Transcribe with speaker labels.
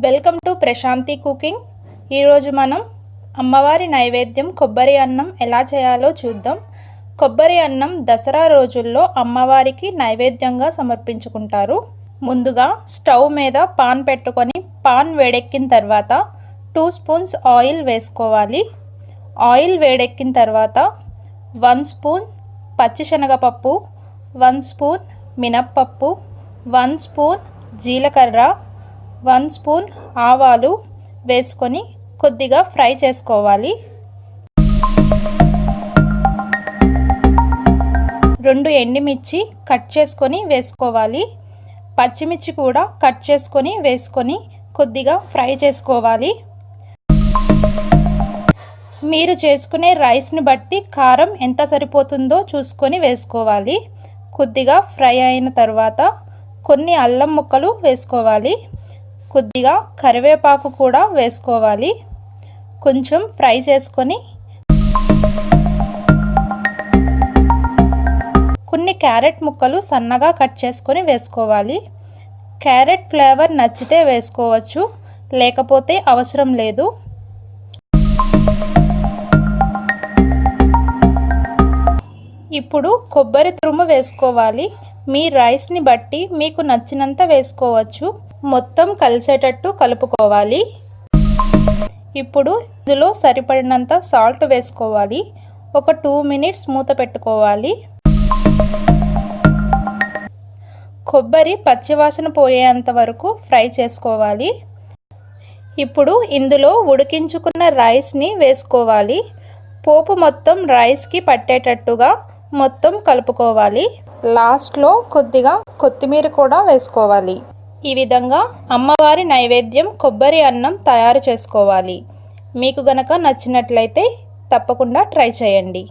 Speaker 1: Welcome to Prashanti cooking. ఈరోజు మనం అమ్మవారి నైవేద్యం కొబ్బరి అన్నం ఎలా చేయాలో చూద్దాం. కొబ్బరి అన్నం దసరా రోజుల్లో అమ్మవారికి నైవేద్యంగా సమర్పించుకుంటారు. ముందుగా స్టవ్ మీద పాన్ పెట్టుకొని పాన్ వేడెక్కిన తర్వాత 2 స్పూన్స్ ఆయిల్ వేసుకోవాలి. ఆయిల్ వేడెక్కిన తర్వాత 1 స్పూన్ పచ్చిశనగపప్పు, 1 స్పూన్ మినప్పప్పు, 1 స్పూన్ జీలకర్ర, 1 స్పూన్ ఆవాలు వేసుకొని కొద్దిగా ఫ్రై చేసుకోవాలి. 2 ఎండుమిర్చి కట్ చేసుకొని వేసుకోవాలి. పచ్చిమిర్చి కూడా కట్ చేసుకొని వేసుకొని కొద్దిగా ఫ్రై చేసుకోవాలి. మీరు చేసుకునే రైస్ని బట్టి కారం ఎంత సరిపోతుందో చూసుకొని వేసుకోవాలి. కొద్దిగా ఫ్రై అయిన తర్వాత కొన్ని అల్లం ముక్కలు వేసుకోవాలి. కొద్దిగా కరివేపాకు కూడా వేసుకోవాలి. కొంచెం ఫ్రై చేసుకొని కొన్ని క్యారెట్ ముక్కలు సన్నగా కట్ చేసుకొని వేసుకోవాలి. క్యారెట్ ఫ్లేవర్ నచ్చితే వేసుకోవచ్చు, లేకపోతే అవసరం లేదు. ఇప్పుడు కొబ్బరి తురుము వేసుకోవాలి. మీ రైస్ని బట్టి మీకు నచ్చినంత వేసుకోవచ్చు. మొత్తం కలిసేటట్టు కలుపుకోవాలి. ఇప్పుడు ఇందులో సరిపడినంత సాల్ట్ వేసుకోవాలి. ఒక 2 మినిట్స్ మూత పెట్టుకోవాలి. కొబ్బరి పచ్చివాసన పోయేంత వరకు ఫ్రై చేసుకోవాలి. ఇప్పుడు ఇందులో ఉడికించుకున్న రైస్ని వేసుకోవాలి. పోపు మొత్తం రైస్కి పట్టేటట్టుగా మొత్తం కలుపుకోవాలి. లాస్ట్లో కొద్దిగా కొత్తిమీర కూడా వేసుకోవాలి. ఈ విధంగా అమ్మవారి నైవేద్యం కొబ్బరి అన్నం తయారు చేసుకోవాలి. మీకు గనక నచ్చినట్లయితే తప్పకుండా ట్రై చేయండి.